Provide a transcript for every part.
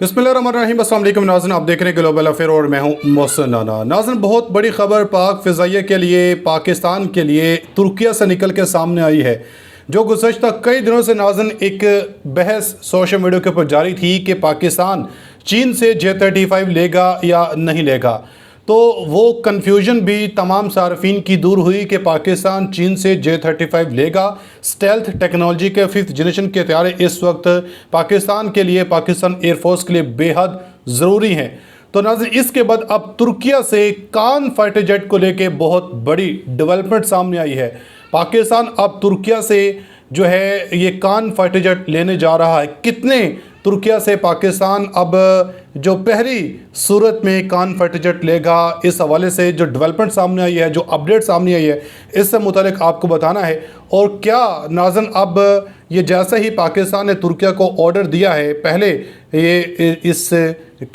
बिस्मिल्लाहिर्रहमानिर्रहीम। अस्सलाम वालेकुम नाज़रीन, आप देख रहे हैं ग्लोबल अफेयर और मैं हूं मोहसिन नाना। नाज़रीन, बहुत बड़ी खबर पाक फ़िज़ाइया के लिए, पाकिस्तान के लिए तुर्किया से निकल के सामने आई है। जो गुज़श्ता कई दिनों से नाज़रीन एक बहस सोशल मीडिया के ऊपर जारी थी कि पाकिस्तान चीन से J-35 लेगा या नहीं लेगा, तो वो कन्फ्यूजन भी तमाम सार्फिन की दूर हुई कि पाकिस्तान चीन से J-35 लेगा। स्टेल्थ टेक्नोलॉजी के 5th जनरेशन के हथियार इस वक्त पाकिस्तान के लिए, पाकिस्तान एयरफोर्स के लिए बेहद ज़रूरी हैं। तो नाज़रीन, इसके बाद अब तुर्किया से कान फाइटर जेट को लेके बहुत बड़ी डेवलपमेंट सामने आई है। पाकिस्तान अब तुर्किया से जो है ये कान फाइटर जेट लेने जा रहा है। कितने तुर्किया से पाकिस्तान अब जो पहली सूरत में कान फाइटर जेट लेगा, इस हवाले से जो डेवलपमेंट सामने आई है, जो अपडेट सामने आई है, इससे मुतालिक आपको बताना है। और क्या नाज़रीन, अब ये जैसे ही पाकिस्तान ने तुर्किया को ऑर्डर दिया है पहले ये इस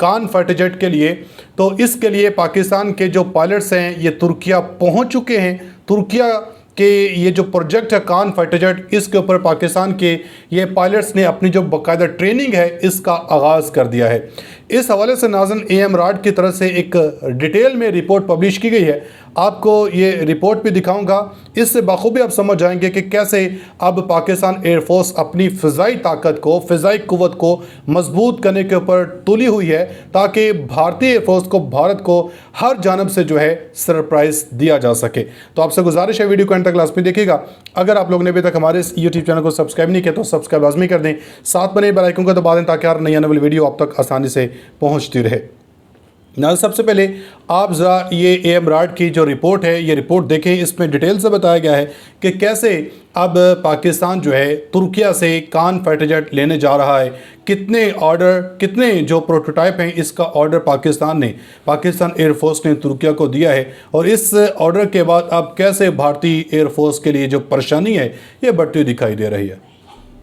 कान फाइटर जेट के लिए, तो इसके लिए पाकिस्तान के जो पायलट्स हैं ये तुर्किया पहुँच चुके हैं। तुर्किया कि ये जो प्रोजेक्ट है कान फाइटर जेट, इसके ऊपर पाकिस्तान के ये पायलट्स ने अपनी जो बाकायदा ट्रेनिंग है इसका आगाज़ कर दिया है। इस हवाले से नाज़रीन AM राड की तरफ से एक डिटेल में रिपोर्ट पब्लिश की गई है। आपको ये रिपोर्ट भी दिखाऊंगा, इससे बखूबी आप समझ जाएंगे कि कैसे अब पाकिस्तान एयरफोर्स अपनी फ़िज़ाई ताकत को, फ़िज़ाई क़ुव्वत को मजबूत करने के ऊपर तुली हुई है, ताकि भारतीय एयरफोर्स को, भारत को हर जानब से जो है सरप्राइज़ दिया जा सके। तो आपसे गुजारिश है वीडियो को अंत तक लाज़मी देखिएगा। अगर आप लोगों ने अभी तक हमारे इस यूट्यूब चैनल को सब्सक्राइब नहीं किया तो सब्सक्राइब लाजमी कर दें, साथ बने बेल आइकन को दबा दें ताकि हर नई आने वाली वीडियो आप तक आसानी से पहुँचती रहे। ना सबसे पहले आप ज़रा ये AM राड की जो रिपोर्ट है ये रिपोर्ट देखें। इसमें डिटेल से बताया गया है कि कैसे अब पाकिस्तान जो है तुर्किया से कान फाइटर जेट लेने जा रहा है। कितने ऑर्डर, कितने जो प्रोटोटाइप हैं, इसका ऑर्डर पाकिस्तान एयरफोर्स ने तुर्किया को दिया है। और इस ऑर्डर के बाद अब कैसे भारतीय एयरफोर्स के लिए जो परेशानी है ये बढ़ती हुई दिखाई दे रही है।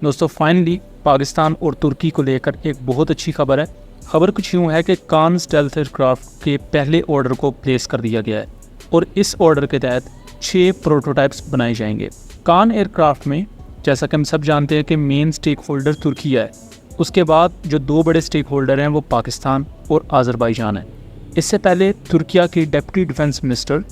दोस्तों, फाइनली पाकिस्तान और तुर्की को लेकर एक बहुत अच्छी खबर है। खबर कुछ यूँ है कि कान स्टेल्थ एयरक्राफ्ट के पहले ऑर्डर को प्लेस कर दिया गया है और इस ऑर्डर के तहत 6 प्रोटोटाइप्स बनाए जाएंगे। कान एयरक्राफ्ट में, जैसा कि हम सब जानते हैं कि मेन स्टेक होल्डर तुर्किया है, उसके बाद जो 2 बड़े स्टेक होल्डर हैं वो पाकिस्तान और आज़रबाईजान है। इससे पहले तुर्किया की डिप्टी डिफेंस मिनिस्टर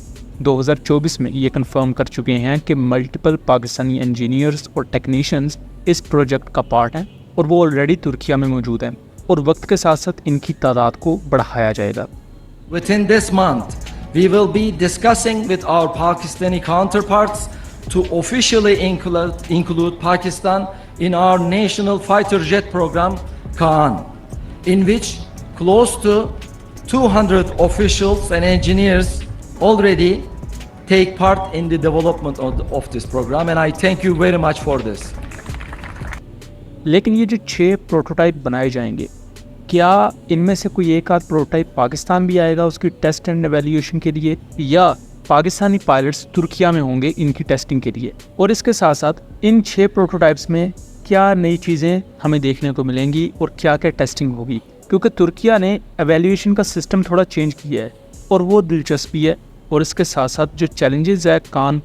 2024 में ये कंफर्म कर चुके हैं कि मल्टीपल पाकिस्तानी इंजीनियर्स और टेक्नीशियंस इस प्रोजेक्ट का पार्ट हैं और वो ऑलरेडी तुर्किया में मौजूद हैं और वक्त के साथ साथ इनकी तादाद को बढ़ाया जाएगा। Within this month, we will be discussing with our Pakistani counterparts to officially include Pakistan in our national fighter jet program, Kaan, in which close to 200 officials and engineers already take part in the development of this program, and I thank you very much for this. लेकिन ये जो 6 prototype बनाए जाएंगे, क्या इनमें से कोई एक आध प्रोटोटाइप पाकिस्तान भी आएगा उसकी टेस्ट एंड एवेल्यूएशन के लिए, या पाकिस्तानी पायलट्स तुर्किया में होंगे इनकी टेस्टिंग के लिए? और इसके साथ साथ इन 6 प्रोटोटाइप्स में क्या नई चीज़ें हमें देखने को मिलेंगी और क्या क्या टेस्टिंग होगी? क्योंकि तुर्किया ने एवेल्यूएशन का सिस्टम थोड़ा चेंज किया है और वो दिलचस्पी है, और इसके साथ साथ जो चैलेंजेस है कान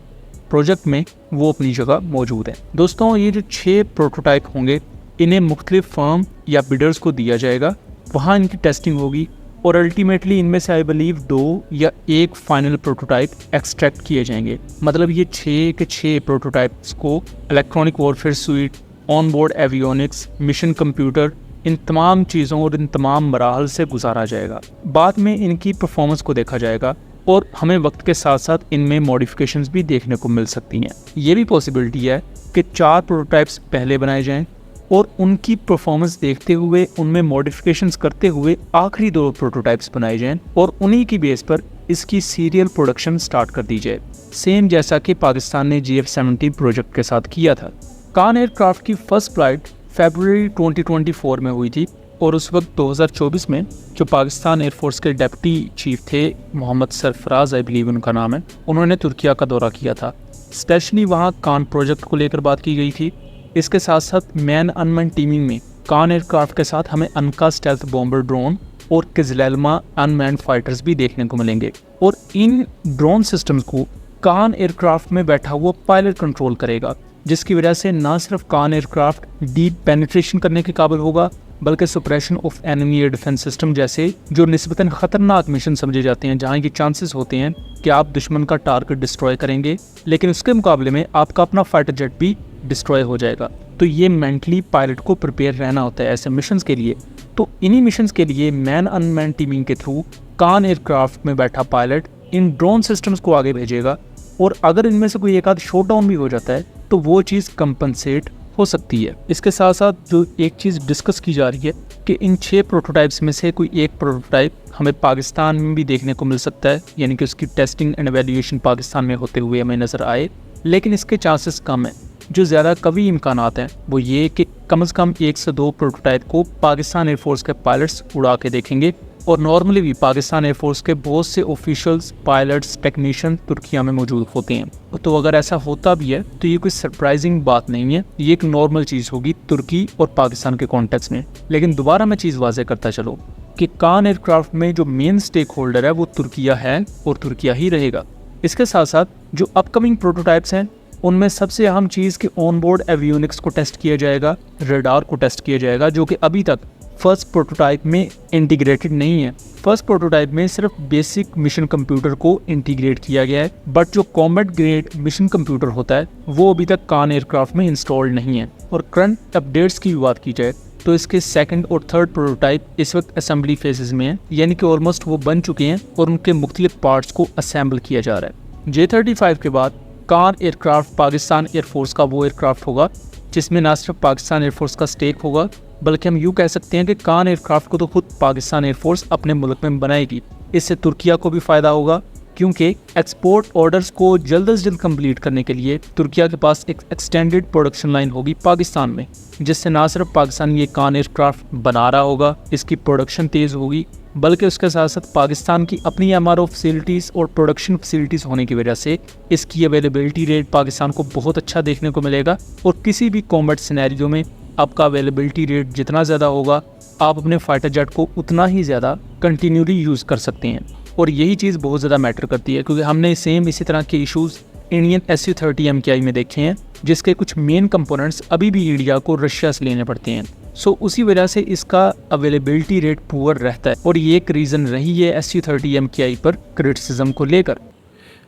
प्रोजेक्ट में वो अपनी जगह मौजूद हैं। दोस्तों, ये जो 6 प्रोटोटाइप होंगे इन्हें मुख्तलिफ फर्म या बिडर्स को दिया जाएगा, वहाँ इनकी टेस्टिंग होगी और अल्टीमेटली इनमें से आई बिलीव 2 या 1 फाइनल प्रोटोटाइप एक्सट्रैक्ट किए जाएंगे। मतलब ये 6 के 6 प्रोटोटाइप्स को electronic warfare suite, on board avionics, mission computer, इन तमाम चीज़ों और इन तमाम मराहल से गुजारा जाएगा। बाद में इनकी परफॉर्मेंस को देखा जाएगा और हमें वक्त के साथ साथ इनमें मॉडिफिकेशंस भी देखने को मिल सकती हैं। ये भी पॉसिबिलिटी है कि 4 प्रोटोटाइप्स पहले बनाए जाएं और उनकी परफॉर्मेंस देखते हुए, उनमें मॉडिफिकेशंस करते हुए आखिरी 2 प्रोटोटाइप्स बनाए जाएं और उन्हीं की बेस पर इसकी सीरियल प्रोडक्शन स्टार्ट कर दी जाए, सेम जैसा कि पाकिस्तान ने GF-17 प्रोजेक्ट के साथ किया था। कान एयरक्राफ्ट की फर्स्ट फ्लाइट फरवरी 2024 में हुई थी और उस वक्त 2024 में जो पाकिस्तान एयरफोर्स के डिप्टी चीफ थे, मोहम्मद सरफराज आई बिलीव उनका नाम है, उन्होंने तुर्किया का दौरा किया था। स्पेशली वहाँ कान प्रोजेक्ट को लेकर बात की गई थी। इसके साथ साथ मैन अनमैन टीमिंग में कान एयरक्राफ्ट के साथ हमें अनका स्टेल्थ बॉम्बर ड्रोन और किजलैल्मा अनमैन्ड फाइटर्स भी देखने को मिलेंगे, और इन ड्रोन सिस्टम्स को कान एयरक्राफ्ट में बैठा हुआ पायलट कंट्रोल करेगा, जिसकी वजह से ना सिर्फ कान एयरक्राफ्ट डीप पेनिट्रेशन करने के काबिल होगा बल्कि suppression of enemy air defence system जैसे जो निस्बतन ख़तरनाक मिशन समझे जाते हैं, जहाँ ये चांसेस होते हैं कि आप दुश्मन का टारगेट डिस्ट्रॉय करेंगे, लेकिन उसके मुकाबले में आपका अपना फाइटर जेट भी डिस्ट्रॉय हो जाएगा। तो ये मेंटली पायलट को प्रिपेयर रहना होता है ऐसे मिशंस के लिए। तो इन्हीं मिशंस के लिए मैन अनमैन टीमिंग के थ्रू कान एयरक्राफ्ट में बैठा पायलट इन ड्रोन सिस्टम्स को आगे भेजेगा, और अगर इनमें से कोई एक आध शॉट डाउन भी हो जाता है तो वो चीज़ कंपनसेट हो सकती है। इसके साथ साथ जो एक चीज़ डिस्कस की जा रही है कि इन 6 प्रोटोटाइप्स में से कोई एक प्रोटोटाइप हमें पाकिस्तान में भी देखने को मिल सकता है, यानी कि उसकी टेस्टिंग एंड एवेल्यूएशन पाकिस्तान में होते हुए हमें नज़र आए, लेकिन इसके चांसेस कम हैं। जो ज़्यादा कभी इम्कानात हैं वो ये कि कम से कम 1 से 2 प्रोटोटाइप को पाकिस्तान एयरफोर्स के पायलट्स उड़ा के देखेंगे, और नॉर्मली भी पाकिस्तान एयरफोर्स के बहुत से ऑफिशियल्स, पायलट्स, टेक्नीशियन तुर्किया में मौजूद होते हैं। तो अगर ऐसा होता भी है तो ये कोई सरप्राइजिंग बात नहीं है, ये एक नॉर्मल चीज़ होगी तुर्की और पाकिस्तान के कॉन्टेक्स्ट में। लेकिन दोबारा मैं चीज़ वाज़े करता चलो कि कान एयरक्राफ्ट में जो मेन स्टेक होल्डर है वो तुर्किया है और तुर्किया ही रहेगा। इसके साथ साथ जो अपकमिंग प्रोटोटाइप्स हैं उनमें सबसे अहम चीज़ कि ऑन बोर्ड एवियोनिक्स को टेस्ट किया जाएगा, रडार को टेस्ट किया जाएगा, जो कि अभी तक फर्स्ट प्रोटोटाइप में इंटीग्रेटेड नहीं है। फर्स्ट प्रोटोटाइप में सिर्फ बेसिक मिशन कंप्यूटर को इंटीग्रेट किया गया है, बट जो कॉम्बैट ग्रेड मिशन कंप्यूटर होता है वो अभी तक कान एयरक्राफ्ट में इंस्टॉल्ड नहीं है। और करंट अपडेट्स की बात की जाए तो इसके सेकंड और थर्ड प्रोटोटाइप इस वक्त असेंबली फेजेस में है, यानी कि ऑलमोस्ट वो बन चुके हैं और उनके मुख्तलिफ पार्ट्स को असेंबल किया जा रहा है। J-35 के बाद कान एयरक्राफ्ट पाकिस्तान एयरफोर्स का वो एयरक्राफ्ट होगा जिसमें ना सिर्फ पाकिस्तान एयरफोर्स का स्टेक होगा, बल्कि हम यूँ कह सकते हैं कि कान एयरक्राफ्ट को तो खुद पाकिस्तान एयरफोर्स अपने मुल्क में बनाएगी। इससे तुर्किया को भी फ़ायदा होगा, क्योंकि एक्सपोर्ट ऑर्डर्स को जल्द से जल्द कंप्लीट करने के लिए तुर्किया के पास एक एक्सटेंडेड प्रोडक्शन लाइन होगी पाकिस्तान में, जिससे ना सिर्फ पाकिस्तान ये कान एयरक्राफ्ट बना रहा होगा, इसकी प्रोडक्शन तेज़ होगी, बल्कि उसके साथ साथ पाकिस्तान की अपनी MRO फैसिलिटीज़ और प्रोडक्शन फैसिलिटीज़ होने की वजह से इसकी अवेलेबिलिटी रेट पाकिस्तान को बहुत अच्छा देखने को मिलेगा। और किसी भी कॉम्बैट सिनेरियो में आपका अवेलेबिलिटी रेट जितना ज़्यादा होगा, आप अपने फाइटर जेट को उतना ही ज़्यादा कंटिन्यूली यूज़ कर सकते हैं। और यही चीज़ बहुत ज़्यादा मैटर करती है, क्योंकि हमने सेम इसी तरह के इश्यूज़ इंडियन Su-30 MKI में देखे हैं, जिसके कुछ मेन कंपोनेंट्स अभी भी इंडिया को रशिया से लेने पड़ते हैं। सो उसी वजह से इसका अवेलेबिलिटी रेट पुअर रहता है, और ये एक रीज़न रही है Su-30 MKI पर क्रिटिसिज्म को लेकर।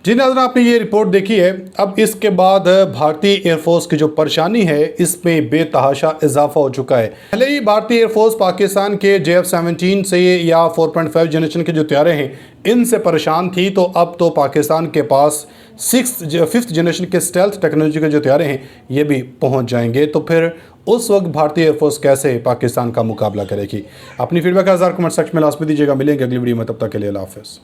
जी नाज़रीन, आपने ये रिपोर्ट देखी है। अब इसके बाद भारतीय एयरफोर्स की जो परेशानी है इसमें बेतहाशा इजाफा हो चुका है। पहले ही भारतीय एयरफोर्स पाकिस्तान के JF-17 से या 4.5 जनरेशन के जो तैयारे हैं इनसे परेशान थी, तो अब तो पाकिस्तान के पास 5th जनरेशन के स्टेल्थ टेक्नोलॉजी के जो तैयारे हैं ये भी पहुंच जाएंगे। तो फिर उस वक्त भारतीय एयरफोर्स कैसे पाकिस्तान का मुकाबला करेगी? अपनी फीडबैक 1000 कमेंट सेक्शन में लास्ट में दीजिएगा। मिलेंगे अगली वीडियो में, तब तक के लिए अल्लाह हाफ़िज़।